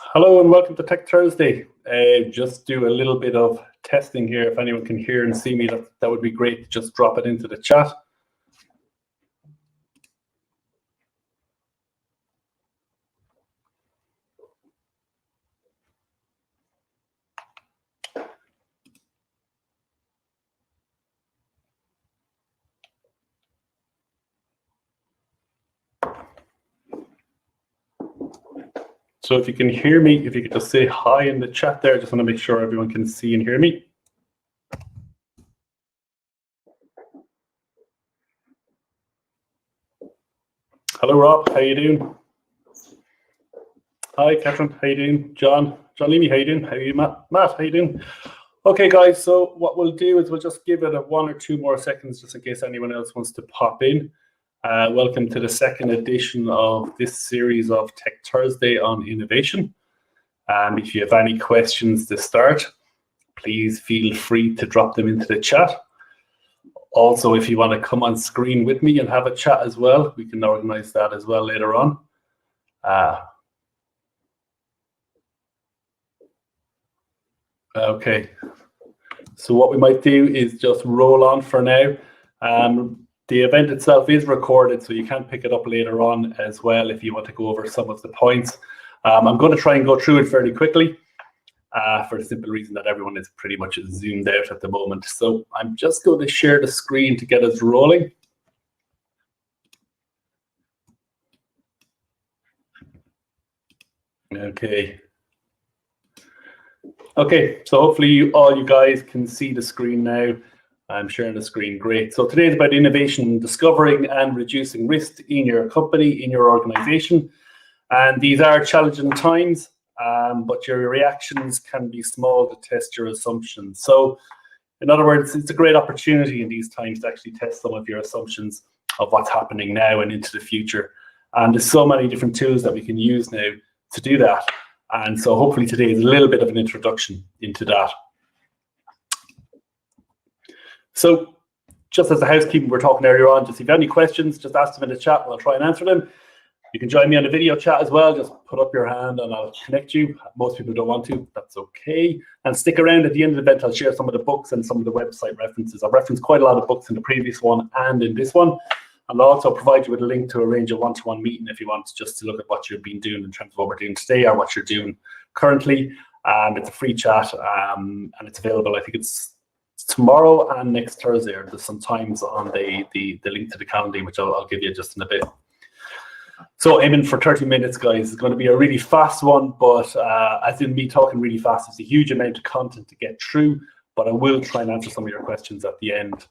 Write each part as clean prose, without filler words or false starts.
Hello and welcome to Tech Thursday. Just do a little bit of testing here. If anyone can hear and see me, that would be great. Just drop it into the chat. So if you can hear me, if you could just say hi in the chat there, I just want to make sure everyone can see and hear me. Hello, Rob. How you doing? Hi, Catherine. How you doing? John Leamy, how you doing? How are you, Matt? Matt, how you doing? Okay, guys. So what we'll do is we'll just give it a 1 or 2 more seconds, just in case anyone else wants to pop in. Welcome to the second edition of this series of Tech Thursday on innovation. If you have any questions to start, please feel free to drop them into the chat. Also, if you want to come on screen with me and have a chat as well, we can organize that as well later on. Okay, so what we might do is just roll on for now. The event itself is recorded, so you can pick it up later on as well if you want to go over some of the points. I'm going to try and go through it fairly quickly for the simple reason that everyone is pretty much zoomed out at the moment. So I'm just going to share the screen to get us rolling. Okay, so hopefully all you guys can see the screen now. I'm sharing the screen, great. So today is about innovation, discovering and reducing risk in your company, in your organization. And these are challenging times, but your reactions can be small to test your assumptions. So in other words, it's a great opportunity in these times to actually test some of your assumptions of what's happening now and into the future. And there's so many different tools that we can use now to do that. And so hopefully today is a little bit of an introduction into that. So just as a housekeeping, we're talking earlier on, just if you have any questions, just ask them in the chat and I'll try and answer them. You can join me on the video chat as well. Just put up your hand and I'll connect you. Most people don't want to, that's okay. And stick around at the end of the event. I'll share some of the books and some of the website references. I've referenced quite a lot of books in the previous one and in this one. I'll also provide you with a link to arrange a one-to-one meeting if you want just to look at what you've been doing in terms of what we're doing today or what you're doing currently. It's a free chat and it's available. I think it's tomorrow and next Thursday, or there's some times on the link to the calendar, which I'll give you just in a bit. So aiming for 30 minutes, guys. It's going to be a really fast one, but as in me talking really fast, it's a huge amount of content to get through, but I will try and answer some of your questions at the end.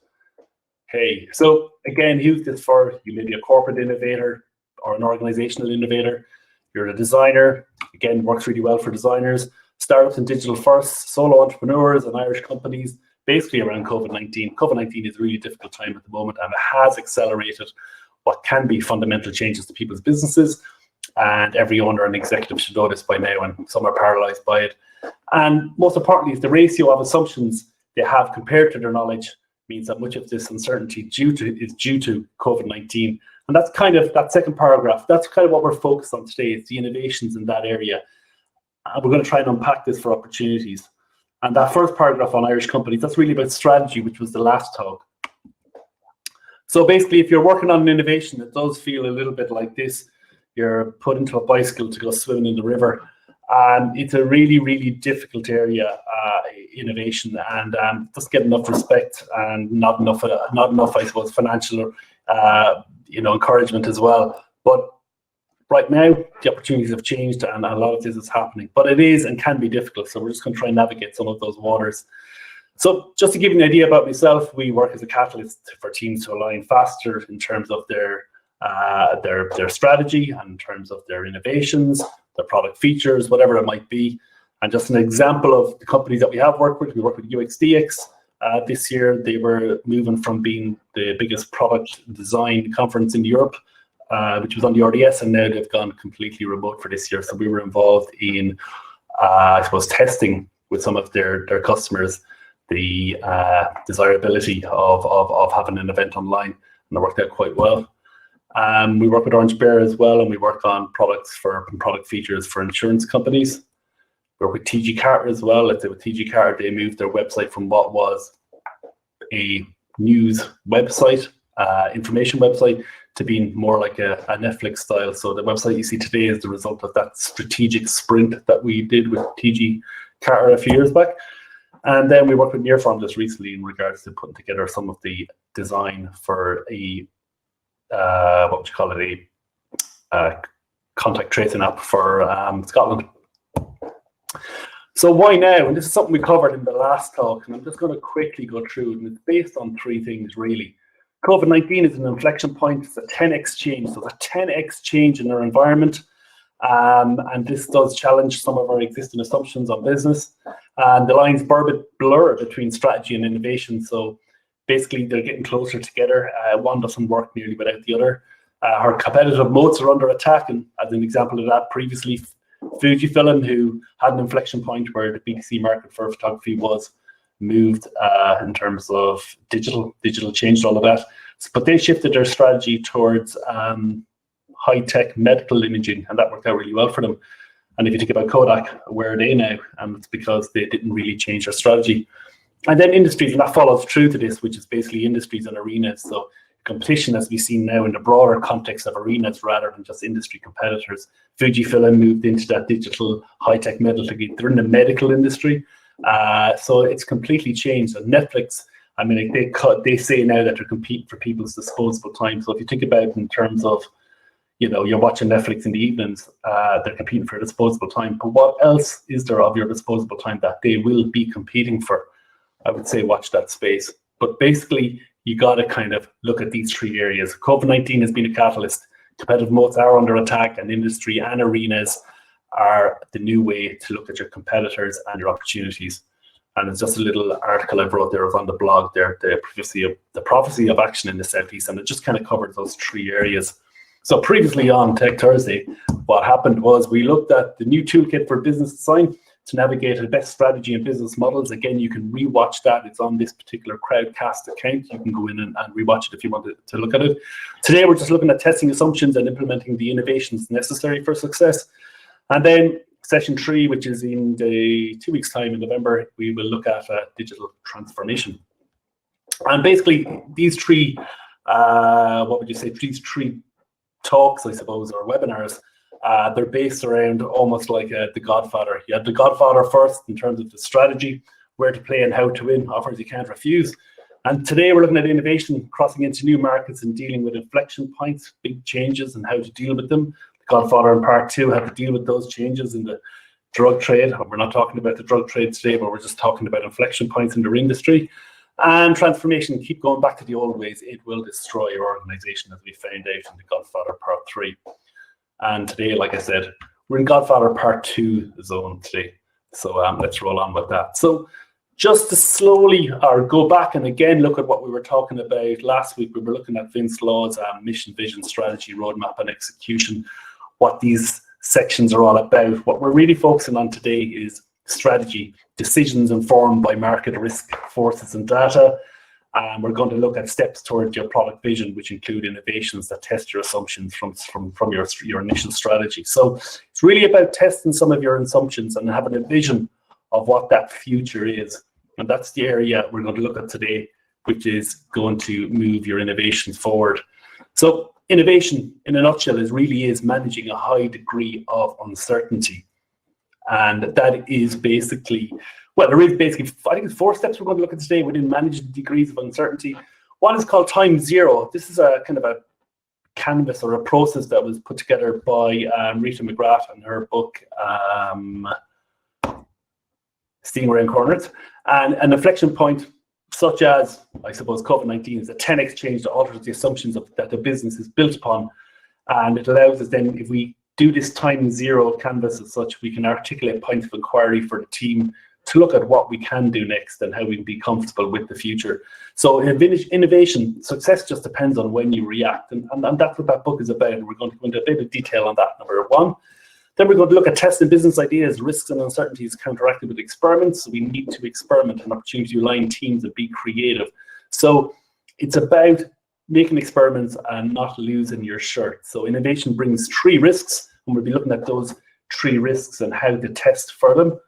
Okay, so again, who's this for? You may be a corporate innovator or an organizational innovator. You're a designer. Again, works really well for designers. Startups and digital first, solo entrepreneurs and Irish companies, basically around COVID-19. COVID-19 is a really difficult time at the moment, and it has accelerated what can be fundamental changes to people's businesses. And every owner and executive should know this by now, and some are paralyzed by it. And most importantly, is the ratio of assumptions they have compared to their knowledge means that much of this uncertainty is due to COVID-19. And that's kind of that second paragraph. That's kind of what we're focused on today. It's the innovations in that area. And we're going to try and unpack this for opportunities. And that first paragraph on Irish companies, that's really about strategy, which was the last talk. So basically, if you're working on an innovation, it does feel a little bit like this. You're put into a bicycle to go swimming in the river. And it's a really, really difficult area, innovation, and doesn't get enough respect and not enough, I suppose, financial, encouragement as well. But right now, the opportunities have changed and a lot of this is happening. But it is and can be difficult, so we're just going to try and navigate some of those waters. So just to give you an idea about myself, we work as a catalyst for teams to align faster in terms of their strategy and in terms of their innovations, their product features, whatever it might be. And just an example of the companies that we have worked with, we work with UXDX. This year, they were moving from being the biggest product design conference in Europe, which was on the RDS, and now they've gone completely remote for this year. So we were involved in, testing with some of their customers the desirability of having an event online, and it worked out quite well. We work with Orange Bear as well, and we work on product features for insurance companies. We work with TG Carter as well. Let's say with TG Carter, they moved their website from what was a news website, information website, to being more like a Netflix style. So the website you see today is the result of that strategic sprint that we did with TG Carter a few years back. And then we worked with Nearform just recently in regards to putting together some of the design for a contact tracing app for Scotland. So why now? And this is something we covered in the last talk, and I'm just going to quickly go through it. And it's based on three things, really. COVID-19 is an inflection point. It's a 10x change. So it's a 10x change in our environment. And this does challenge some of our existing assumptions on business. And the lines blur between strategy and innovation. So basically, they're getting closer together. One doesn't work nearly without the other. Our competitive moats are under attack. And as an example of that, previously, Fujifilm, who had an inflection point where the B2C market for photography was moved in terms of digital changed all of that. But they shifted their strategy towards high-tech medical imaging, and that worked out really well for them. And if you think about Kodak, where are they now? It's because they didn't really change their strategy. And then industries, and that follows through to this, which is basically industries and arenas. So competition, as we see now in the broader context of arenas rather than just industry competitors. Fujifilm moved into that digital high-tech medical. They're in the medical industry. So it's completely changed. And Netflix, I mean, they say now that they're competing for people's disposable time. So if you think about it in terms of, you're watching Netflix in the evenings, they're competing for disposable time. But what else is there of your disposable time that they will be competing for? I would say watch that space. But basically, you got to kind of look at these three areas. COVID-19 has been a catalyst. Competitive moats are under attack, and industry and arenas are the new way to look at your competitors and your opportunities. And it's just a little article I wrote there on the blog there, the prophecy of action in the Southeast, and it just kind of covered those three areas. So previously on Tech Thursday, what happened was we looked at the new toolkit for business design to navigate the best strategy and business models. Again, you can rewatch that. It's on this particular Crowdcast account. You can go in and rewatch it if you want to look at it. Today, we're just looking at testing assumptions and implementing the innovations necessary for success. And then session 3, which is in the 2 weeks' time in November, we will look at digital transformation. And basically, these three, these three talks, I suppose, or webinars, they're based around almost like The Godfather. You had The Godfather first in terms of the strategy, where to play and how to win, offers you can't refuse. And today we're looking at innovation, crossing into new markets and dealing with inflection points, big changes, and how to deal with them. The Godfather in part 2 had to deal with those changes in the drug trade. We're not talking about the drug trade today, but we're just talking about inflection points in their industry. And transformation, keep going back to the old ways. It will destroy your organization, as we found out in The Godfather part 3. And today, like I said, we're in Godfather Part 2 zone today. So let's roll on with that. So just to slowly go back and again look at what we were talking about last week. We were looking at Vince Law's mission, vision, strategy, roadmap, and execution, what these sections are all about. What we're really focusing on today is strategy, decisions informed by market risk, forces, and data. We're going to look at steps towards your product vision, which include innovations that test your assumptions from your initial strategy. So it's really about testing some of your assumptions and having a vision of what that future is. And that's the area we're going to look at today, which is going to move your innovations forward. So innovation, in a nutshell, really is managing a high degree of uncertainty. And that is basically, I think it's 4 steps we're going to look at today within managing degrees of uncertainty. One is called Time Zero. This is a kind of a canvas or a process that was put together by Rita McGrath in her book, Steering Around Corners. And an inflection point such as, I suppose, COVID-19 is a 10x change that alters the assumptions that the business is built upon. And it allows us then, if we do this Time Zero canvas as such, we can articulate points of inquiry for the team to look at what we can do next and how we can be comfortable with the future. So innovation, success just depends on when you react. And that's what that book is about. And we're going to go into a bit of detail on that, number 1. Then we're going to look at testing business ideas, risks and uncertainties counteracted with experiments. So we need to experiment and opportunity to align teams and be creative. So it's about making experiments and not losing your shirt. So innovation brings 3 risks, and we'll be looking at those 3 risks and how to test for them.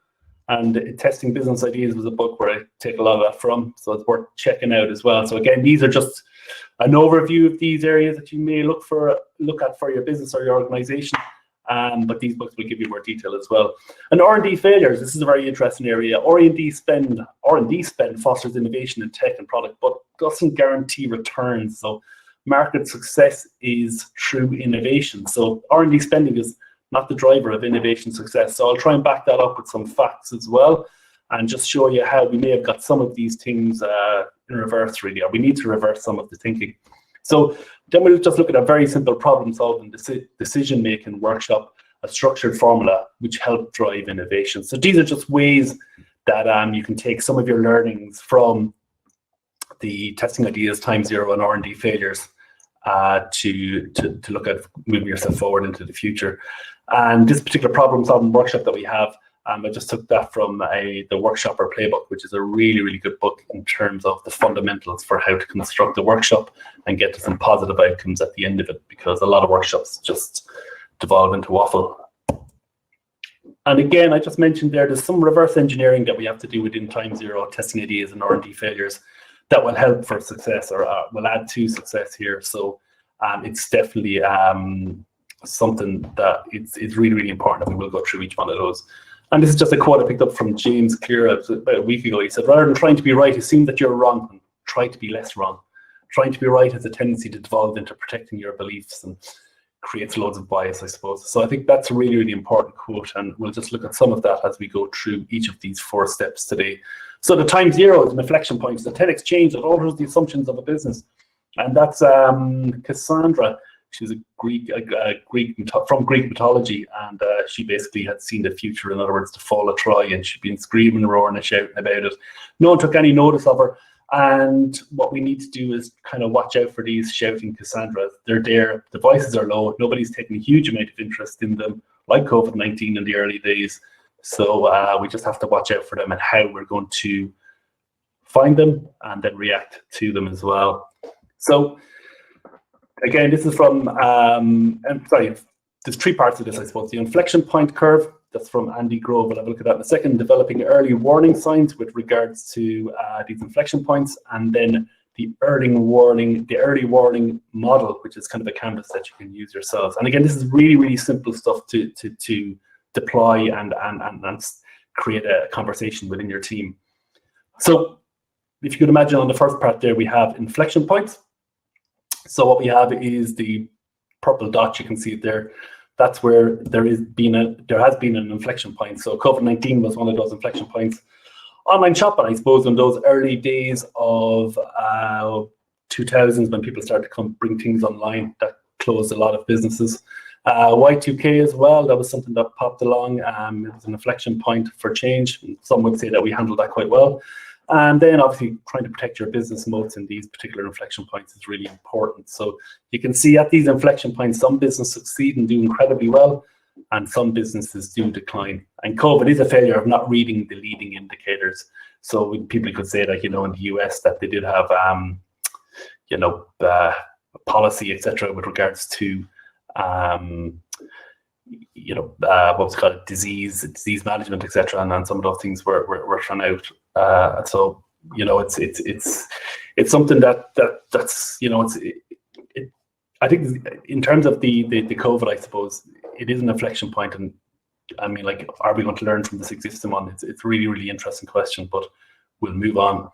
And Testing Business Ideas was a book where I take a lot of that from, so it's worth checking out as well. So again, these are just an overview of these areas that you may look at for your business or your organization. But these books will give you more detail as well. And R&D failures, this is a very interesting area. R&D spend fosters innovation in tech and product, but doesn't guarantee returns. So market success is through innovation. So R&D spending is not the driver of innovation success. So I'll try and back that up with some facts as well, and just show you how we may have got some of these things in reverse, really, or we need to reverse some of the thinking. So then we'll just look at a very simple problem-solving decision-making workshop, a structured formula which help drive innovation. So these are just ways that you can take some of your learnings from the Testing Ideas, Time Zero, and R&D failures to look at moving yourself forward into the future. And this particular problem-solving workshop that we have, I just took that from the Workshop or Playbook, which is a really, really good book in terms of the fundamentals for how to construct a workshop and get to some positive outcomes at the end of it, because a lot of workshops just devolve into waffle. And again, I just mentioned there's some reverse engineering that we have to do within Time Zero, Testing Ideas and R&D failures that will help for success, or will add to success here. So it's definitely something that it's really, really important, and we will go through each one of those. And this is just a quote I picked up from James Clear about a week ago. He said, rather than trying to be right, assume that you're wrong and try to be less wrong. Trying to be right has a tendency to devolve into protecting your beliefs and creates loads of bias, I suppose. So I think that's a really, really important quote, and we'll just look at some of that as we go through each of these 4 steps today. So the Time Zero is an inflection point. It's a 10x change that alters the assumptions of a business. And that's Cassandra. She's a from Greek mythology, and she basically had seen the future, in other words, the fall of Troy, and she'd been screaming, roaring, and shouting about it. No one took any notice of her, and what we need to do is kind of watch out for these shouting Cassandras. They're there, the voices are low, nobody's taking a huge amount of interest in them, like COVID-19 in the early days. So we just have to watch out for them and how we're going to find them and then react to them as well. So again, this is from, there's 3 parts of this, I suppose. The inflection point curve, that's from Andy Grove. We'll have a look at that in a second. Developing early warning signs with regards to these inflection points, and then the early warning model, which is kind of a canvas that you can use yourselves. And again, this is really, really simple stuff to deploy and create a conversation within your team. So if you could imagine, on the first part there, we have inflection points. So what we have is the purple dot, you can see it there. That's where there has been an inflection point. So COVID-19 was one of those inflection points. Online shopping, I suppose, in those early days of 2000s, when people started to bring things online, that closed a lot of businesses. Y2K as well, that was something that popped along. It was an inflection point for change. Some would say that we handled that quite well. And then obviously trying to protect your business moats in these particular inflection points is really important. So you can see at these inflection points, some businesses succeed and do incredibly well, and some businesses do decline. And COVID is a failure of not reading the leading indicators. So people could say that, in the US, that they did have, policy, etc., with regards to, what was called disease management, etc., and then some of those things were thrown out. So it's something that's I think in terms of the COVID, I suppose it is an inflection point, and I mean, like, are we going to learn from this existing one? It's a really, really interesting question, but we'll move on.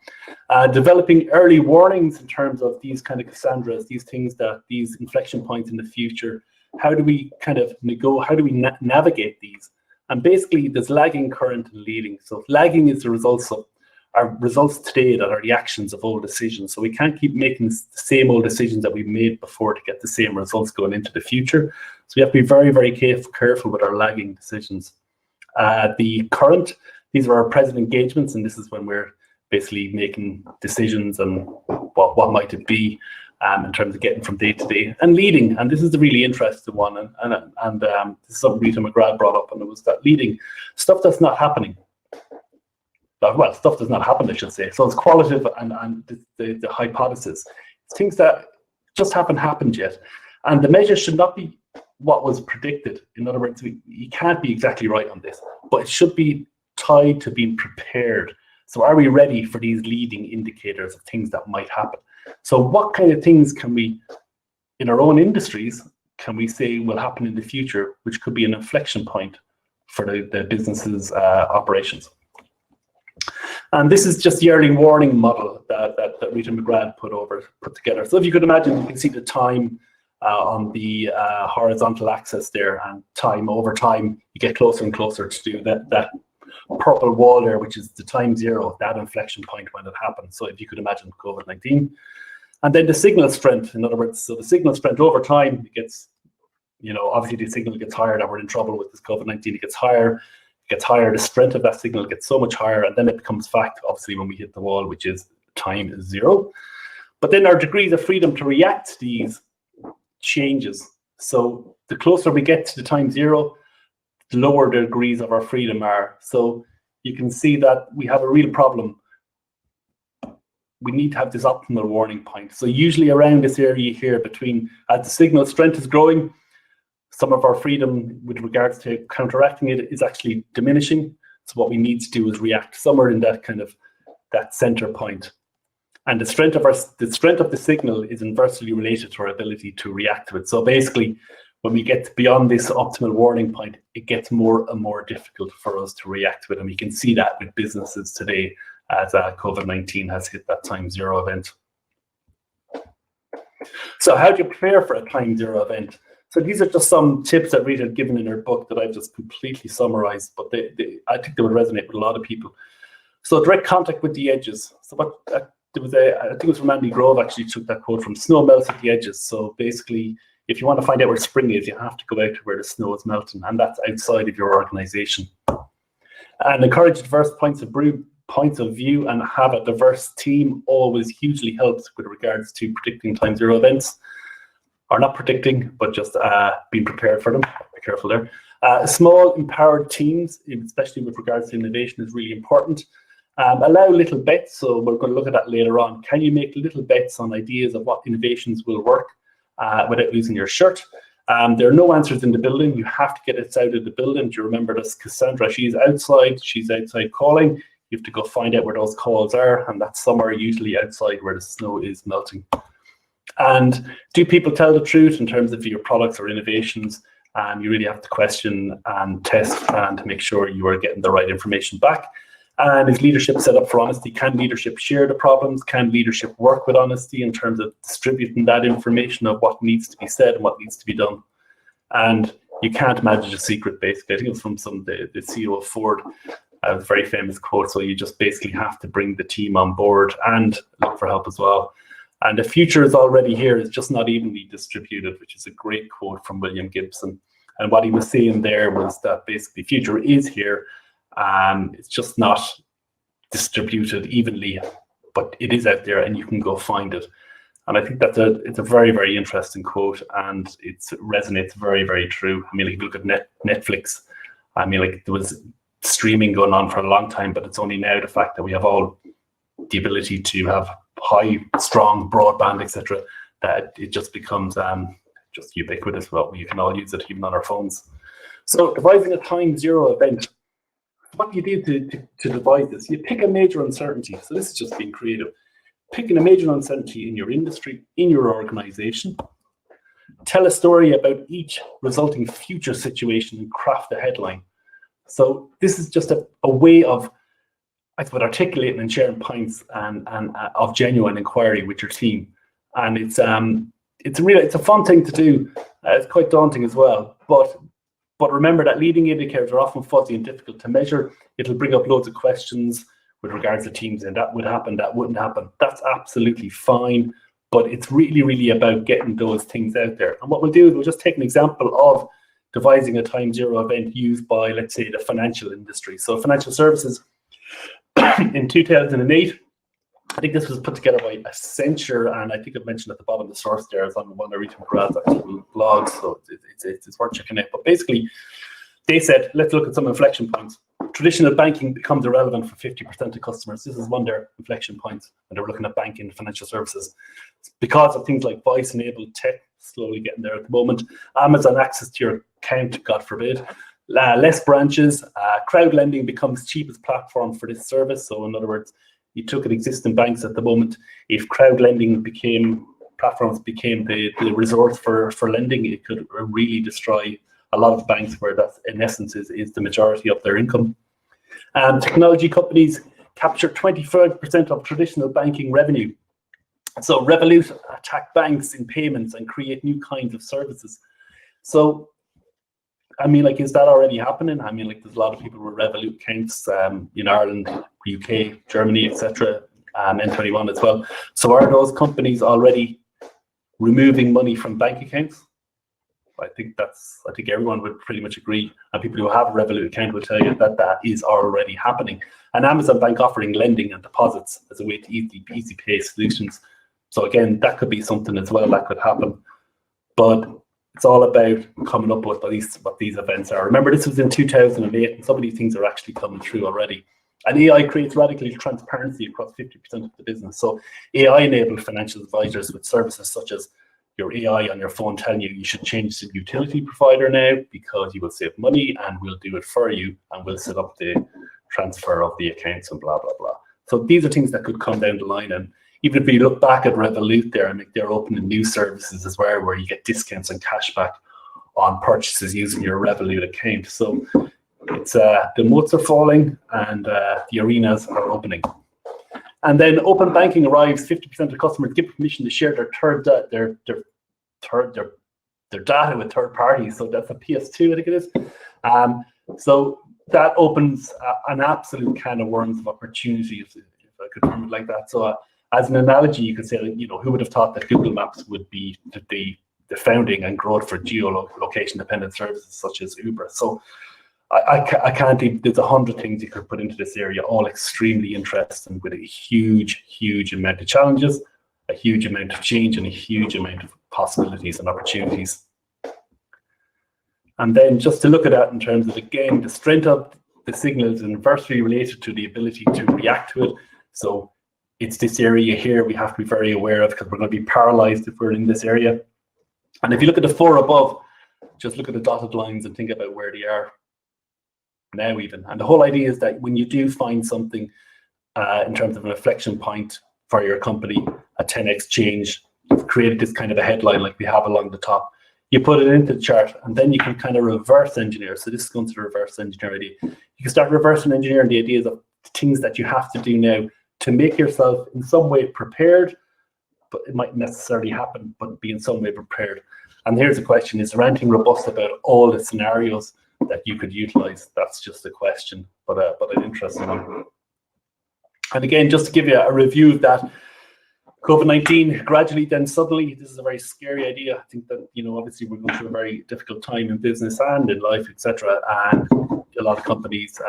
Developing early warnings in terms of these kind of Cassandras, these inflection points in the future. How do we navigate these? And basically, there's lagging, current, and leading. So lagging is the results of our results today that are the actions of old decisions. So we can't keep making the same old decisions that we've made before to get the same results going into the future. So we have to be very, very careful with our lagging decisions. The current, these are our present engagements, and this is when we're basically making decisions and what might it be in terms of getting from day to day. And leading, and this is the really interesting one, and this is something Rita McGrath brought up, and it was that leading stuff that's not happening. Well, stuff does not happen, I should say. So it's qualitative and the hypothesis. It's things that just haven't happened yet. And the measure should not be what was predicted. In other words, you can't be exactly right on this, but it should be tied to being prepared. So are we ready for these leading indicators of things that might happen? So what kind of things can we, in our own industries, can we say will happen in the future, which could be an inflection point for the business's operations? And this is just the early warning model that Rita McGrath put together. So if you could imagine, you can see the time on the horizontal axis there, and time over time, you get closer and closer to that purple wall there, which is the time zero, that inflection point when it happens. So if you could imagine COVID-19. And then the signal strength, in other words, so the signal strength over time, it gets, obviously the signal gets higher, that we're in trouble with this COVID-19, it gets higher, the strength of that signal gets so much higher, and then it becomes fact, obviously, when we hit the wall, which is time is zero. But then our degrees of freedom to react to these changes. So the closer we get to the time zero, the lower the degrees of our freedom are. So you can see that we have a real problem. We need to have this optimal warning point. So usually around this area here between, as the signal strength is growing, some of our freedom with regards to counteracting it is actually diminishing. So what we need to do is react somewhere in that kind of that center point. And the strength of the signal is inversely related to our ability to react to it. So basically, when we get beyond this optimal warning point, it gets more and more difficult for us to react to it. And we can see that with businesses today as COVID-19 has hit that time zero event. So how do you prepare for a time zero event? So these are just some tips that Rita had given in her book that I've just completely summarized, but I think they would resonate with a lot of people. So direct contact with the edges. So what I think it was from Andy Grove actually took that quote from: snow melts at the edges. So basically, if you want to find out where spring is, you have to go out to where the snow is melting, and that's outside of your organization. And encourage diverse points of view and have a diverse team always hugely helps with regards to predicting time zero events. Or not predicting, but just being prepared for them. Be careful there. Small empowered teams, especially with regards to innovation, is really important. Allow little bets, so we're going to look at that later on. Can you make little bets on ideas of what innovations will work without losing your shirt? There are no answers in the building. You have to get it out of the building. Do you remember this Cassandra? She's outside calling. You have to go find out where those calls are, and that's somewhere usually outside where the snow is melting. And do people tell the truth in terms of your products or innovations? You really have to question and test and to make sure you are getting the right information back. And is leadership set up for honesty? Can leadership share the problems? Can leadership work with honesty in terms of distributing that information of what needs to be said and what needs to be done? And you can't manage a secret, basically. I think it was from the CEO of Ford, a very famous quote. So you just basically have to bring the team on board and look for help as well. And the future is already here. It's just not evenly distributed, which is a great quote from William Gibson. And what he was saying there was that basically future is here. It's just not distributed evenly, but it is out there and you can go find it. And I think it's a very, very interesting quote, and it resonates very, very true. I mean, like, if you look at Netflix, I mean, like, there was streaming going on for a long time, but it's only now the fact that we have all the ability to have high, strong broadband, etc., that it just becomes just ubiquitous. Well, you can all use it even on our phones. So devising a time zero event. What do you do to devise this? You pick a major uncertainty. So this is just being creative. Picking a major uncertainty in your industry, in your organization. Tell a story about each resulting future situation and craft a headline. So this is just a way of, I suppose, articulating and sharing points and of genuine inquiry with your team. And it's a fun thing to do. It's quite daunting as well. But remember that leading indicators are often fuzzy and difficult to measure. It'll bring up loads of questions with regards to teams, and that would happen, that wouldn't happen. That's absolutely fine. But it's really, really about getting those things out there. And what we'll do is we'll just take an example of devising a time zero event used by, let's say, the financial industry. So financial services in 2008, I think this was put together by Accenture, and I think I've mentioned at the bottom of the source there, it's on one of Rita McGrath's actual blogs, so it's worth checking out. But basically, they said, let's look at some inflection points. traditional banking becomes irrelevant for 50% of customers. This is one of their inflection points when they were looking at banking and financial services. Because of things like voice-enabled tech slowly getting there at the moment, Amazon access to your account, God forbid, less branches, crowd lending becomes cheapest platform for this service. So in other words, you took at existing banks at the moment, if crowd lending platforms became the resort for lending, it could really destroy a lot of banks where that in essence is the majority of their income. Technology companies capture 25% of traditional banking revenue. So Revolut attack banks in payments and create new kinds of services. So I mean, like, is that already happening? I mean, like, there's a lot of people with Revolut accounts in Ireland, UK, Germany, etc., N21 as well. So are those companies already removing money from bank accounts? I think everyone would pretty much agree, and people who have a Revolut account will tell you that that is already happening. And Amazon Bank offering lending and deposits as a way to easy pay solutions. So again, that could be something as well that could happen. But it's all about coming up with what these events are. Remember, this was in 2008, and some of these things are actually coming through already. And AI creates radical transparency across 50% of the business. So AI-enabled financial advisors with services such as your AI on your phone telling you should change the utility provider now because you will save money, and we'll do it for you, and we'll set up the transfer of the accounts and blah, blah, blah. So these are things that could come down the line. And even if you look back at Revolut there, and they're opening new services as well, where you get discounts and cash back on purchases using your Revolut account. So it's the moats are falling and the arenas are opening. And then open banking arrives. 50% of customers give permission to share their data with third parties. So that's a PS2, I think it is. So that opens an absolute can of worms of opportunity, if I could term it like that. So as an analogy, you could say, who would have thought that Google Maps would be the founding and growth for geolocation dependent services such as Uber. So I can't even, there's 100 things you could put into this area, all extremely interesting, with a huge amount of challenges, a huge amount of change, and a huge amount of possibilities and opportunities. And then just to look at that in terms of, again, the strength of the signal is inversely related to the ability to react to it. So it's this area here we have to be very aware of, because we're going to be paralyzed if we're in this area. And if you look at the four above, just look at the dotted lines and think about where they are now even. And the whole idea is that when you do find something in terms of an inflection point for your company, a 10x change, you've created this kind of a headline like we have along the top, you put it into the chart, and then you can kind of reverse engineer. So this is going to the reverse engineer idea. You can start reversing engineering the ideas of things that you have to do now to make yourself in some way prepared, but it might necessarily happen, but be in some way prepared. And here's the question: is there anything robust about all the scenarios that you could utilize? That's just a question, but an interesting one. And again, just to give you a review of that, COVID-19, gradually then suddenly, this is a very scary idea. I think that, obviously we're going through a very difficult time in business and in life, etc. And a lot of companies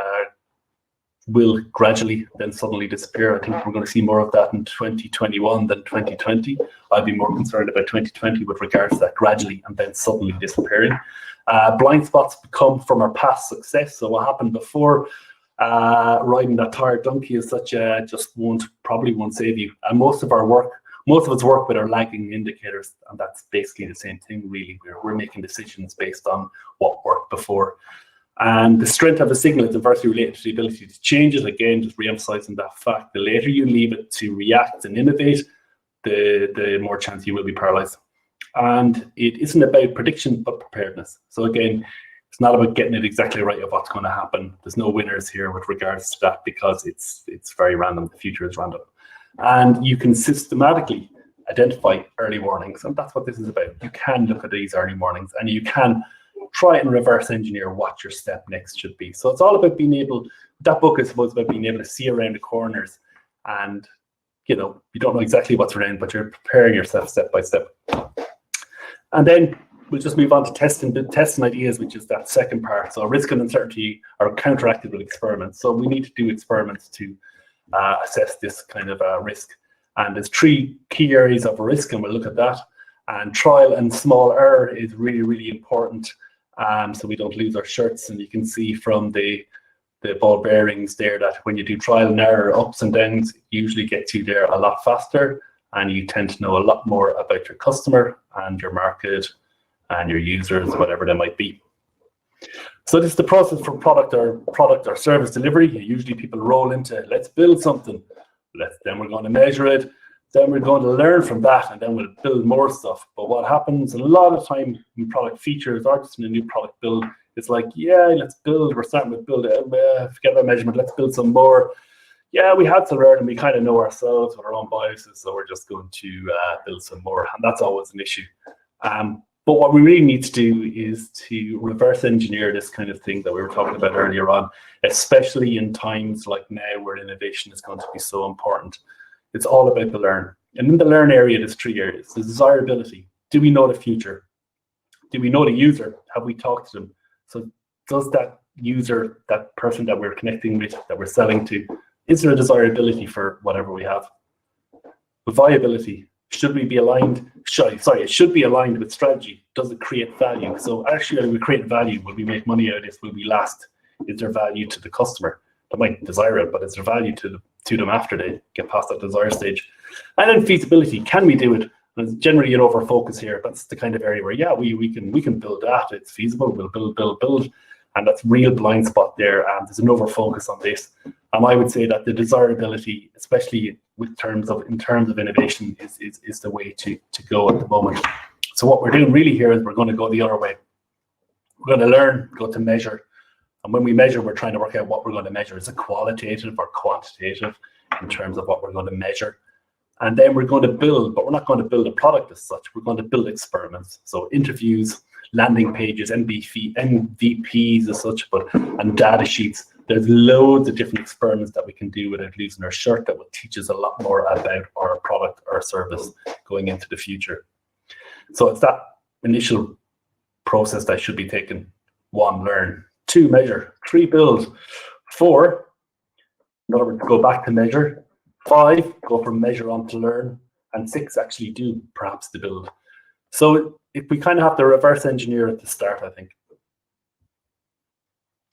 will gradually then suddenly disappear. I think we're going to see more of that in 2021 than 2020. I'd be more concerned about 2020 with regards to that gradually and then suddenly disappearing. Blind spots come from our past success. So what happened before, riding that tired donkey as such, probably won't save you. And most of us work with our lagging indicators, and that's basically the same thing really. We're making decisions based on what worked before. And the strength of a signal is inversely related to the ability to change it. Again, just re-emphasizing that fact. The later you leave it to react and innovate, the more chance you will be paralyzed. And it isn't about prediction, but preparedness. So again, it's not about getting it exactly right of what's going to happen. There's no winners here with regards to that, because it's very random. The future is random. And you can systematically identify early warnings. And that's what this is about. You can look at these early warnings, and you can try and reverse engineer what your step next should be. So it's all about being able, that book is supposed about being able to see around the corners, and you don't know exactly what's around, but you're preparing yourself step by step. And then we'll just move on to testing ideas, which is that second part. So risk and uncertainty are counteracted with experiments. So we need to do experiments to assess this kind of risk. And there's three key areas of risk, and we'll look at that. And trial and small error is really, really important, so we don't lose our shirts. And you can see from the the ball bearings there, that when you do trial and error, ups and downs, usually gets you there a lot faster, and you tend to know a lot more about your customer and your market and your users, whatever they might be. So this is the process for product or service delivery. Usually people roll into, let's build something, then we're going to measure it, then we're going to learn from that, and then we'll build more stuff. But what happens a lot of time in product features or just in a new product build, it's like, yeah, let's build, we're starting with build it, forget about measurement, let's build some more. Yeah, we had to learn, and we kind of know ourselves with our own biases, so we're just going to build some more, and that's always an issue. But what we really need to do is to reverse engineer this kind of thing that we were talking about earlier on, especially in times like now where innovation is going to be so important. It's all about the learn. And in the learn area, there's 3 areas. The desirability. Do we know the future? Do we know the user? Have we talked to them? So does that user, that person that we're connecting with, that we're selling to, is there a desirability for whatever we have? The viability. Should we be aligned? It should be aligned with strategy. Does it create value? So actually, we create value. Will we make money out of this? Will we last? Is there value to the customer? They might desire it, but is there value to them after they get past that desire stage? And then feasibility. Can we do it? And it's generally an over focus here. That's the kind of area where, yeah, we can build that. It's feasible. We'll build. And that's real blind spot there. And there's an over focus on this. I would say that the desirability, especially in terms of innovation, is the way to go at the moment. So what we're doing really here is we're going to go the other way. We're going to learn, go to measure. And when we measure, we're trying to work out what we're going to measure. Is it qualitative or quantitative in terms of what we're going to measure? And then we're going to build, but we're not going to build a product as such. We're going to build experiments. So interviews, landing pages, MVPs as such, and data sheets. There's loads of different experiments that we can do without losing our shirt that will teach us a lot more about our product or service going into the future. So it's that initial process that should be taken. 1, learn. 2, measure. 3, build. 4, in other words, go back to measure. 5, go from measure on to learn. And 6, actually do perhaps the build. So if we kind of have to reverse engineer at the start, I think.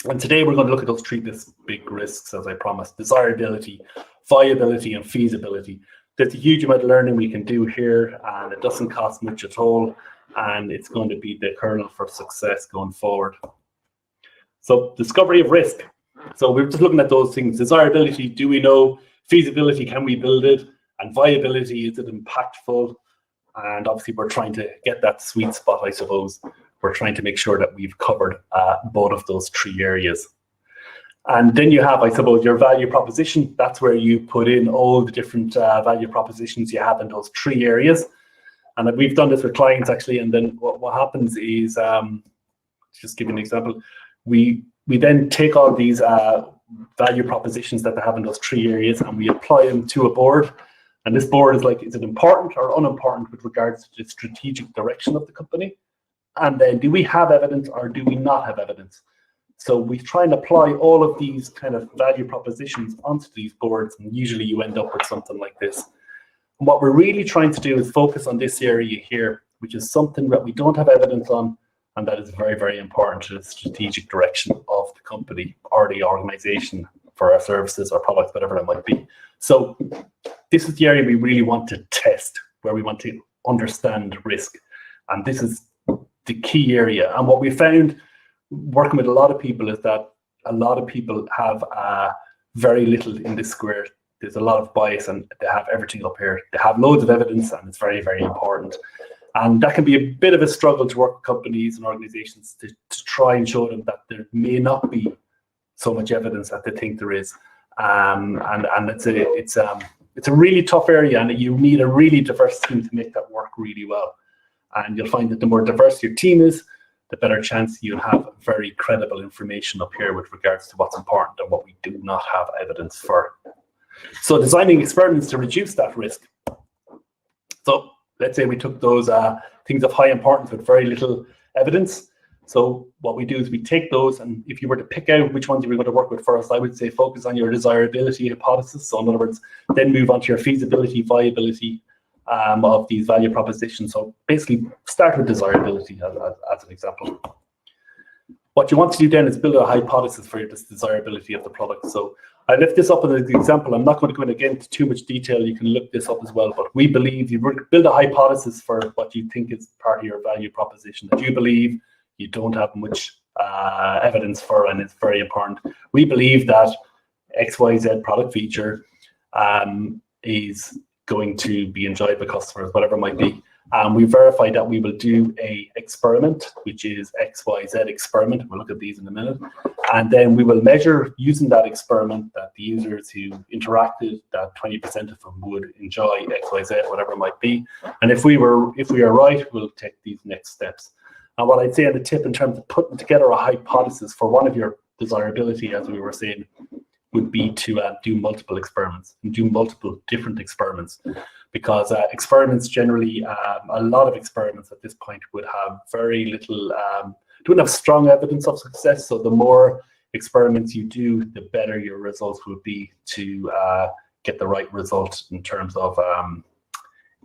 And today we're going to look at those 3 big risks, as I promised: desirability, viability, and feasibility. There's a huge amount of learning we can do here, and it doesn't cost much at all, and it's going to be the kernel for success going forward. So discovery of risk. So we're just looking at those things. Desirability, do we know? Feasibility, can we build it? And viability, is it impactful? And obviously we're trying to get that sweet spot, I suppose. We're trying to make sure that we've covered both of those 3 areas. And then you have, I suppose, your value proposition. That's where you put in all the different value propositions you have in those 3 areas. And we've done this with clients, actually. And then what happens is, just give you an example, we then take all these value propositions that they have in those 3 areas, and we apply them to a board. And this board is like, is it important or unimportant with regards to the strategic direction of the company? And then do we have evidence or do we not have evidence? So we try and apply all of these kind of value propositions onto these boards, and usually you end up with something like this. And what we're really trying to do is focus on this area here, which is something that we don't have evidence on, and that is very, very important to the strategic direction of the company or the organization for our services or products, whatever it might be. So this is the area we really want to test, where we want to understand risk. And this is the key area. And what we found working with a lot of people is that a lot of people have very little in this square. There's a lot of bias, and they have everything up here. They have loads of evidence, and it's very, very important. And that can be a bit of a struggle to work with companies and organizations to try and show them that there may not be so much evidence that they think there is. And it's a really tough area, and you need a really diverse team to make that work really well. And you'll find that the more diverse your team is, the better chance you'll have very credible information up here with regards to what's important and what we do not have evidence for. So designing experiments to reduce that risk. So let's say we took those things of high importance with very little evidence. So what we do is we take those, and if you were to pick out which ones you were going to work with first, I would say focus on your desirability hypothesis. So in other words, then move on to your feasibility, viability of these value propositions. So basically start with desirability as an example. What you want to do then is build a hypothesis for your desirability of the product. So I lift this up as an example. I'm not going to go into too much detail. You can look this up as well. But we believe you build a hypothesis for what you think is part of your value proposition that you believe you don't have much evidence for, and it's very important. We believe that XYZ product feature is going to be enjoyed by customers, whatever it might be. We verify that we will do a experiment, which is XYZ experiment. We'll look at these in a minute. And then we will measure using that experiment that the users who interacted, that 20% of them would enjoy XYZ, whatever it might be. And if we are right, we'll take these next steps. And what I'd say on the tip in terms of putting together a hypothesis for one of your desirability, as we were saying, would be to do multiple experiments and do multiple different experiments. Because experiments generally, a lot of experiments at this point would have very little, don't have strong evidence of success. So the more experiments you do, the better your results will be to get the right result in terms of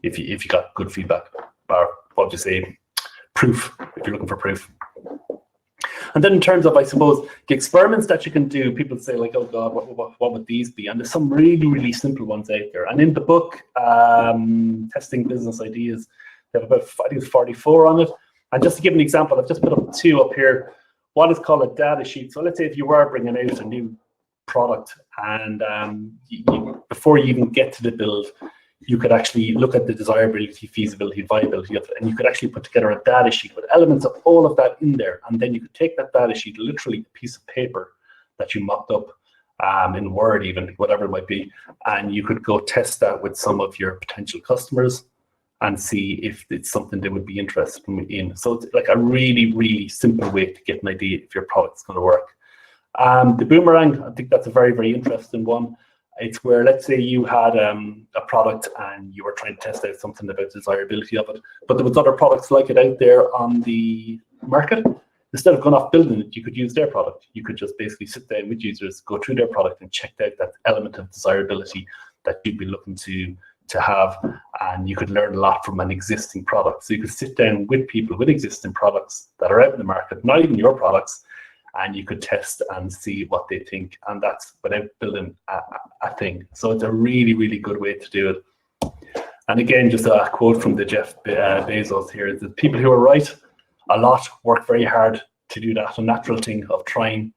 if you got good feedback, or what do you say, proof, if you're looking for proof. And then in terms of, I suppose, the experiments that you can do, people say like, oh God, what would these be? And there's some really, really simple ones out there. And in the book, Testing Business Ideas, they have about, I think it's 44 on it. And just to give an example, I've just put up 2 up here. One is called a data sheet. So let's say if you were bringing out a new product and before you even get to the build, you could actually look at the desirability, feasibility, viability of it, and you could actually put together a data sheet with elements of all of that in there. And then you could take that data sheet, literally a piece of paper that you mocked up in Word, even whatever it might be, and you could go test that with some of your potential customers and see if it's something they would be interested in. So it's like a really, really simple way to get an idea if your product's going to work. The boomerang, I think that's a very, very interesting one. It's where, let's say you had a product and you were trying to test out something about desirability of it, but there was other products like it out there on the market. Instead of going off building it, you could use their product. You could just basically sit down with users, go through their product and check out that element of desirability that you'd be looking to have, and you could learn a lot from an existing product. So you could sit down with people with existing products that are out in the market, not even your products, and you could test and see what they think, and that's without building a thing. So it's a really, really good way to do it. And again, just a quote from the Jeff Bezos here is that people who are right a lot work very hard to do that, a natural thing of trying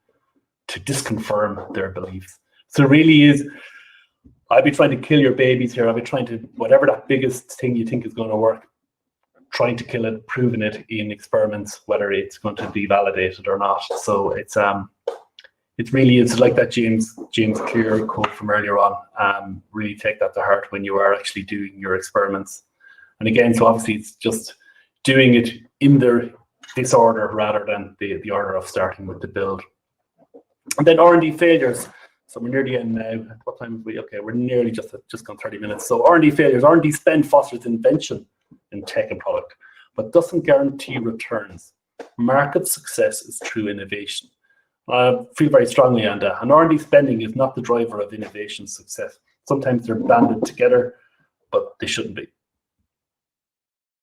to disconfirm their beliefs. So it really is, I'd be trying to kill your babies here. I'd be trying to, whatever that biggest thing you think is going to work, trying to kill it, proving it in experiments, whether it's going to be validated or not. So it's really, it's like that James Clear quote from earlier on. Really take that to heart when you are actually doing your experiments. And again, so obviously it's just doing it in this order rather than the order of starting with the build. And then R&D failures. So we're near the end now. What time are we? Okay, we're nearly just gone 30 minutes. So R&D failures. R&D spend fosters invention in tech and product, but doesn't guarantee returns. Market success is through innovation. I feel very strongly on that. And R&D spending is not the driver of innovation success. Sometimes they're banded together, but they shouldn't be.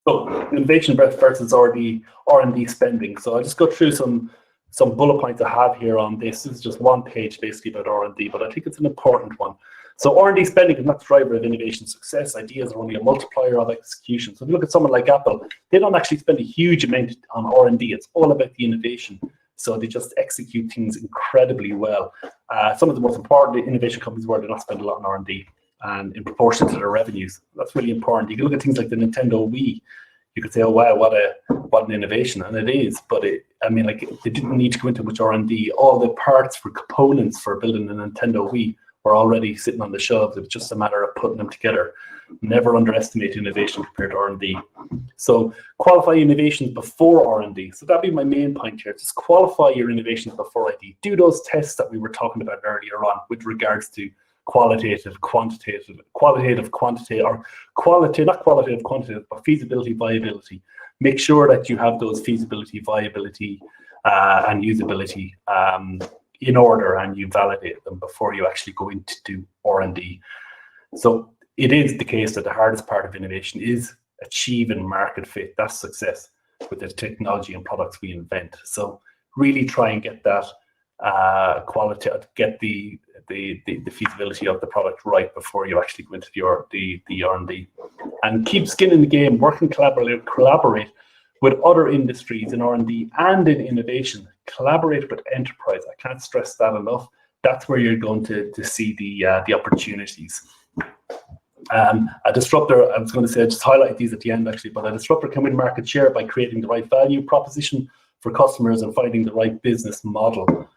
So innovation versus R&D spending. So I'll just go through some bullet points I have here on this. This is just one page basically about R&D, but I think it's an important one. So R&D spending is not the driver of innovation success. Ideas are only a multiplier of execution. So if you look at someone like Apple, they don't actually spend a huge amount on R&D. It's all about the innovation. So they just execute things incredibly well. Some of the most important innovation companies in the world do not spend a lot on R&D, and in proportion to their revenues. That's really important. You can look at things like the Nintendo Wii. You could say, oh wow, what an innovation, and it is. But they didn't need to go into much R&D. All the parts for components for building a Nintendo Wii were already sitting on the shelves. It was just a matter of putting them together. Never underestimate innovation compared to R&D. So qualify innovations before R&D. So that'd be my main point here. Just qualify your innovations before R&D. Do those tests that we were talking about earlier on with regards to qualitative, quantitative, but feasibility, viability. Make sure that you have those feasibility, viability, and usability in order, and you validate them before you actually go into do R&D. So it is the case that the hardest part of innovation is achieving market fit. That's success with the technology and products we invent. So really try and get that quality, get the feasibility of the product right before you actually go into the R&D. And keep skin in the game, work and collaborate with other industries in R&D and in innovation. Collaborate with enterprise. I can't stress that enough. That's where you're going to see the opportunities. A disruptor, I was going to say, I just highlight these at the end actually, but a disruptor can win market share by creating the right value proposition for customers and finding the right business model.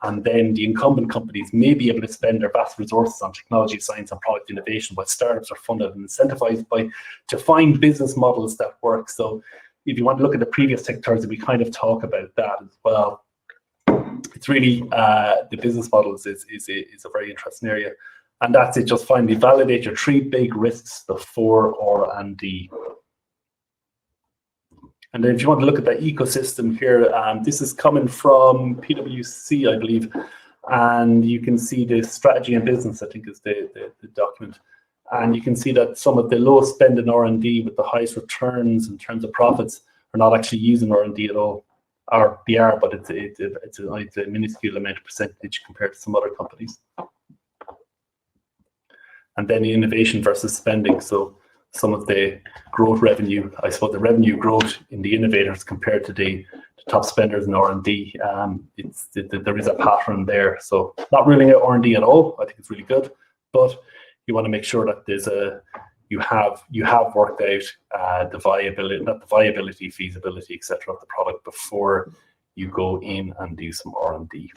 And then the incumbent companies may be able to spend their vast resources on technology, science, and product innovation, while startups are funded and incentivized to find business models that work. So if you want to look at the previous Tech Thursday, we kind of talk about that as well. It's really, the business models is a very interesting area. And that's it, just finally validate your 3 big risks, the 4 R and D. And then if you want to look at the ecosystem here, this is coming from PwC, I believe. And you can see the strategy and business, I think is the document. And you can see that some of the lowest spend in R&D with the highest returns in terms of profits are not actually using R&D at all. Or they are, but it's a minuscule amount of percentage compared to some other companies. And then the innovation versus spending. So some of the growth revenue, I suppose the revenue growth in the innovators compared to the top spenders in R&D, there is a pattern there. So not ruling out R&D at all. I think it's really good, but you want to make sure that there's you have worked out the viability, not the viability, feasibility, etc. of the product before you go in and do some R&D.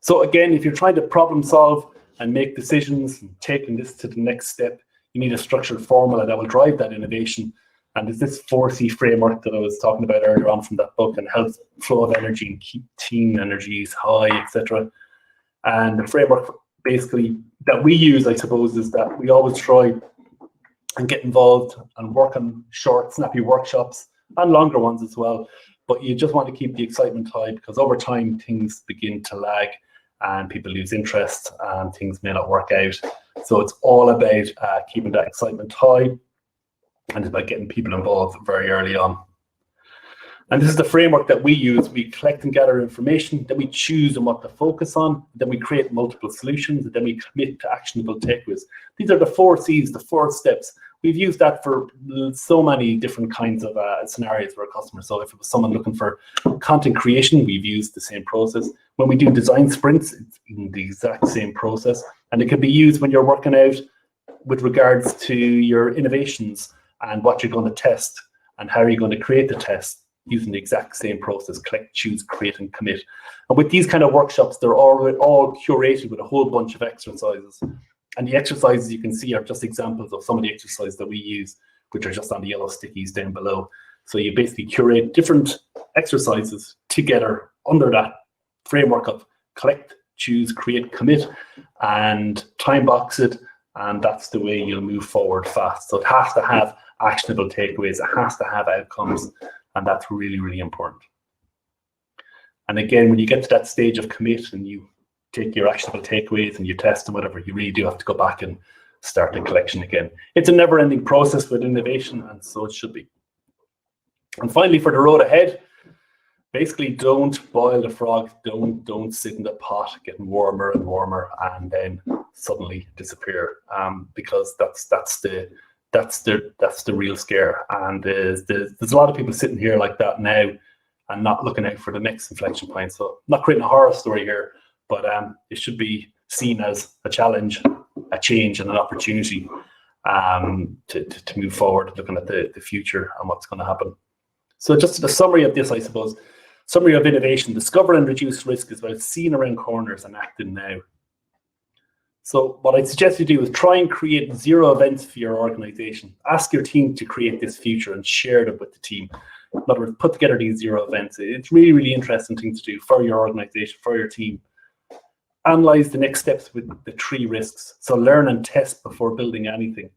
So again, if you're trying to problem solve and make decisions and taking this to the next step, you need a structured formula that will drive that innovation. And there's this 4C framework that I was talking about earlier on from that book, and helps flow of energy and keep team energies high, etc. And the framework basically that we use, I suppose, is that we always try and get involved and work on short, snappy workshops and longer ones as well. But you just want to keep the excitement high, because over time things begin to lag and people lose interest and things may not work out. So it's all about keeping that excitement high, and it's about getting people involved very early on. And this is the framework that we use. We collect and gather information, then we choose on what to focus on, then we create multiple solutions, and then we commit to actionable takeaways. These are the 4 C's, the 4 steps. We've used that for so many different kinds of scenarios for our customers. So if it was someone looking for content creation, we've used the same process. When we do design sprints, it's in the exact same process. And it can be used when you're working out with regards to your innovations and what you're going to test and how you're going to create the test, using the exact same process: collect, choose, create, and commit. And with these kind of workshops, they're all curated with a whole bunch of exercises. And the exercises you can see are just examples of some of the exercises that we use, which are just on the yellow stickies down below. So you basically curate different exercises together under that framework of collect, choose, create, commit, and time box it. And that's the way you'll move forward fast. So it has to have actionable takeaways. It has to have outcomes. And that's really, really important. And again, when you get to that stage of commit and you take your actionable takeaways and you test and whatever, you really do have to go back and start the collection again. It's a never-ending process with innovation, and so it should be. And finally, for the road ahead, basically don't boil the frog, don't sit in the pot getting warmer and warmer and then suddenly disappear, because that's the real scare. And there's a lot of people sitting here like that now and not looking out for the next inflection point. So I'm not creating a horror story here, but it should be seen as a challenge, a change, and an opportunity to move forward, looking at the future and what's going to happen. So just the summary of this, I suppose. Summary of innovation: discover and reduce risk is about seeing around corners and acting now. So what I'd suggest you do is try and create 0 events for your organization. Ask your team to create this future and share them with the team. In other words, put together these 0 events. It's really, really interesting thing to do for your organization, for your team. Analyze the next steps with the 3 risks. So learn and test before building anything.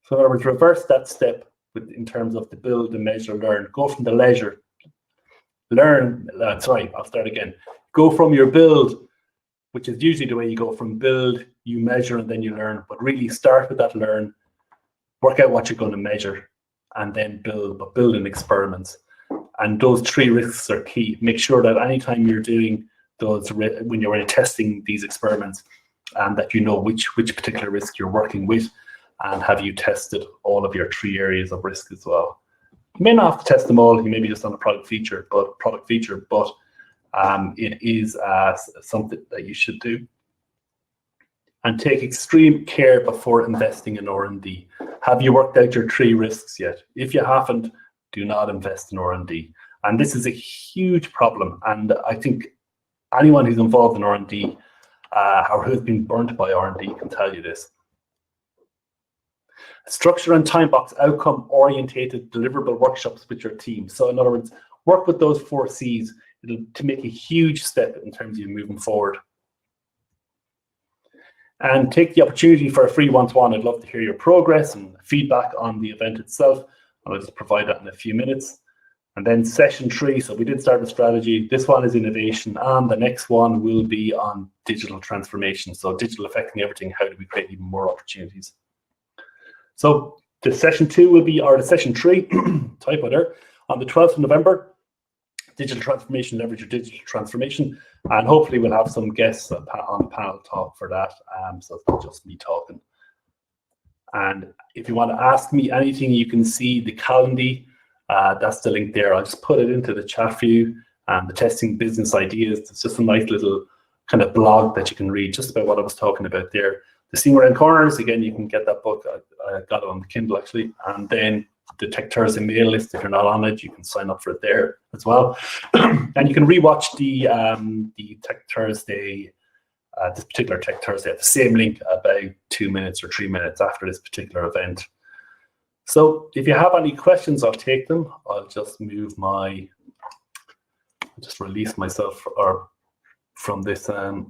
So in other words, reverse that step in terms of the build, the measure, learn. Go from the leisure. I'll start again. Go from your build, which is usually the way you go from build, you measure, and then you learn. But really start with that learn, work out what you're going to measure, and then build, but build in experiments. And those 3 risks are key. Make sure that anytime you're doing those, when you're testing these experiments, and that you know which particular risk you're working with, and have you tested all of your 3 areas of risk as well. You may not have to test them all. You may be just on a product feature, but it is something that you should do. And take extreme care before investing in R&D. Have you worked out your 3 risks yet? If you haven't, do not invest in R&D. And this is a huge problem. And I think anyone who's involved in R&D or who has been burnt by R&D can tell you this. Structure and time box outcome-orientated deliverable workshops with your team. So in other words, work with those 4 C's to make a huge step in terms of you moving forward. And take the opportunity for a free one-to-one. I'd love to hear your progress and feedback on the event itself. I'll just provide that in a few minutes. And then session 3, so we did start with strategy. This one is innovation, and the next one will be on digital transformation. So digital affecting everything. How do we create even more opportunities? So the session 2 will be, or the session 3, typo there, on the 12th of November. Digital transformation, leverage your digital transformation, and hopefully we'll have some guests on the panel talk for that. So it's not just me talking. And if you want to ask me anything, you can see the calendar. That's the link there. I'll just put it into the chat for you. And the testing business ideas. It's just a nice little kind of blog that you can read just about what I was talking about there. The Seam Around Corners, again, you can get that book. I got it on the Kindle actually, and then the Tech Thursday mail list. If you're not on it, you can sign up for it there as well. And you can rewatch the Tech Thursday, this particular Tech Thursday at the same link about 2 minutes or 3 minutes after this particular event. So if you have any questions, I'll take them. I'll just move just release myself from this. Yeah,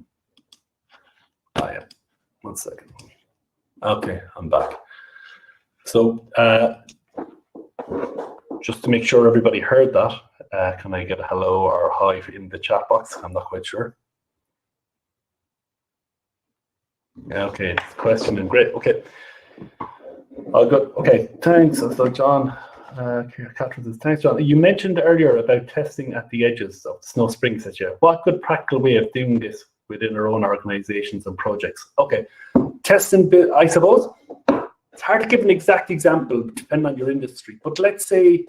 1 second. Okay, I'm back. So just to make sure everybody heard that, can I get a hello or a hi in the chat box? I'm not quite sure. Yeah, okay, questioning, great, okay. All good, okay, thanks. So John, Catherine says, thanks, John. You mentioned earlier about testing at the edges of Snow Springs this year. What good practical way of doing this within our own organizations and projects? Okay, testing, I suppose, it's hard to give an exact example depending on your industry, but let's say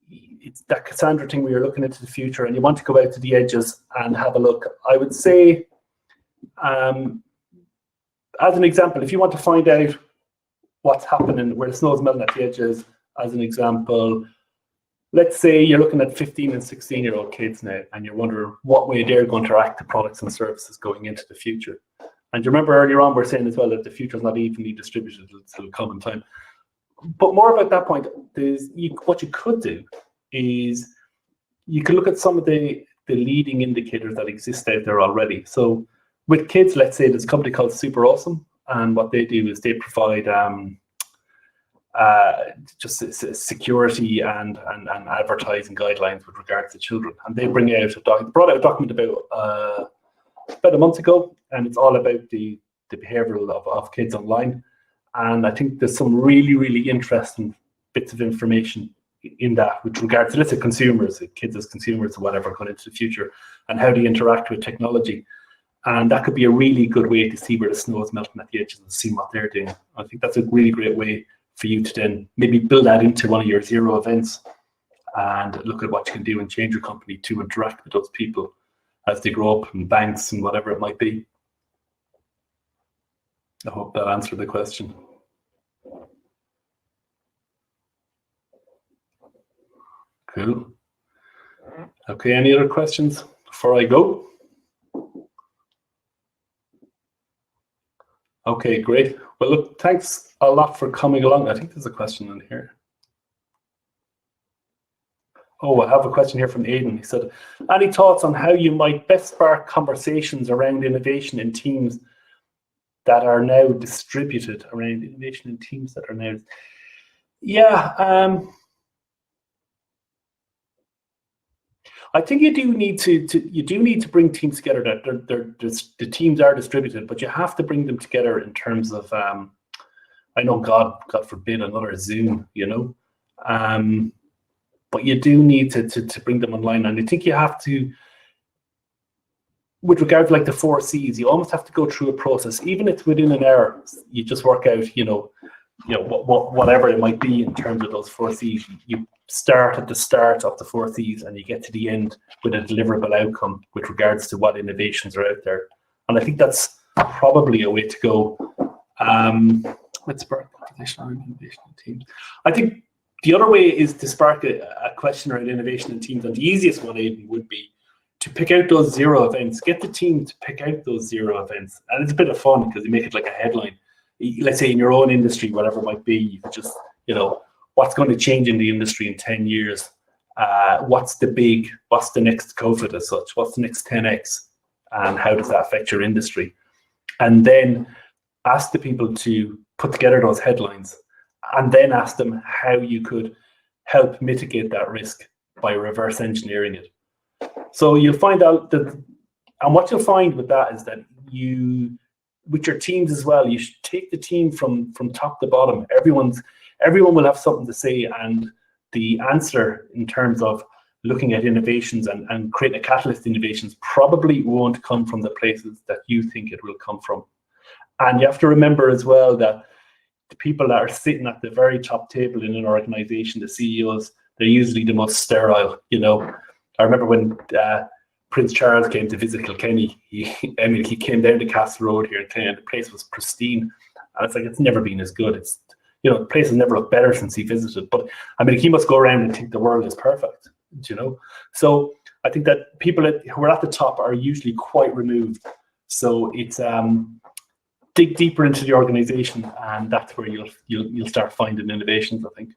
it's that Cassandra thing where you're looking into the future and you want to go out to the edges and have a look. I would say, as an example, if you want to find out what's happening where the snow is melting at the edges, as an example, let's say you're looking at 15 and 16-year-old kids now and you're wondering what way they're going to interact with products and services going into the future. And you remember earlier on we were saying as well that the future is not evenly distributed, it'll come in time. But more about that point, what you could do is you can look at some of the leading indicators that exist out there already. So with kids, let's say there's a company called Super Awesome, and what they do is they provide just security and advertising guidelines with regards to children. And they brought out a document about a month ago, and it's all about the behavioral of kids online. And I think there's some really, really interesting bits of information in that with regards to, let's say, consumers, kids as consumers or whatever going into the future, and how they interact with technology. And that could be a really good way to see where the snow is melting at the edges and see what they're doing. I think that's a really great way for you to then maybe build that into one of your zero events and look at what you can do and change your company to interact with those people as they grow up in banks and whatever it might be. I hope that answered the question. Cool. Okay, any other questions before I go? Okay, great. Well, look, thanks a lot for coming along. I think there's a question in here. Oh, I have a question here from Aidan. He said, any thoughts on how you might best spark conversations around innovation in teams that are now distributed, around innovation in teams that are now... Yeah, I think you do need to bring teams together. That the teams are distributed, but you have to bring them together in terms of I know God forbid another Zoom, you know. but you do need to bring them online. And I think you have to, with regard to like the 4 C's, you almost have to go through a process, even if it's within an hour. You just work out, whatever it might be in terms of those 4 C's. You start at the start of the 4 C's and you get to the end with a deliverable outcome with regards to what innovations are out there. And I think that's probably a way to go. Let's spark innovation teams. I think the other way is to spark a question around innovation in teams, and the easiest one even would be to pick out those 0 events. Get the team to pick out those 0 events, and it's a bit of fun because you make it like a headline. Let's say in your own industry, whatever it might be, you could just, what's going to change in the industry in 10 years? What's the next COVID as such? What's the next 10X? And how does that affect your industry? And then ask the people to put together those headlines, and then ask them how you could help mitigate that risk by reverse engineering it. So you'll find out that, and what you'll find with that is that with your teams as well, you should take the team from top to bottom. Everyone will have something to say, and the answer in terms of looking at innovations and creating a catalyst innovations probably won't come from the places that you think it will come from. And you have to remember as well that the people that are sitting at the very top table in an organization, the CEOs, they're usually the most sterile. I remember when Prince Charles came to visit Kilkenny, he came down to Castle Road here in Kilkenny, and the place was pristine. And it's like, it's never been as good. It's, the place has never looked better since he visited. But he must go around and think the world is perfect, So I think that people who are at the top are usually quite removed. So it's dig deeper into the organization, and that's where you'll start finding innovations, I think,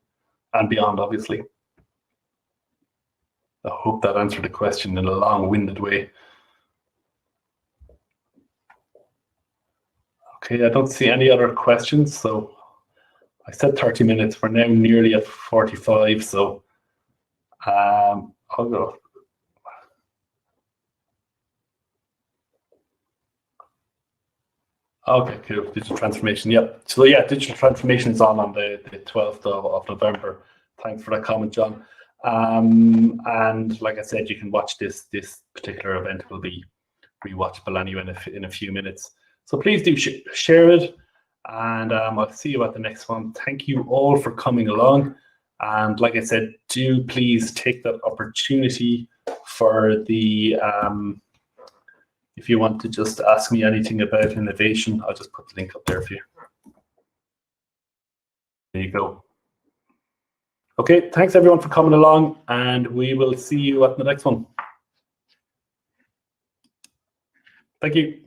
and beyond, obviously. I hope that answered the question in a long-winded way. Okay, I don't see any other questions, so I said 30 minutes. We're now nearly at 45, so I'll go. Okay, cool. Digital transformation, yep. So yeah, digital transformation is on the 12th of November. Thanks for that comment, John. And like I said, you can watch this particular event. Will be rewatchable anyway in a few minutes. So please do share it, and I'll see you at the next one. Thank you all for coming along. And like I said, do please take that opportunity for the if you want to just ask me anything about innovation, I'll just put the link up there for you. There you go. Okay, thanks everyone for coming along, and we will see you at the next one. Thank you.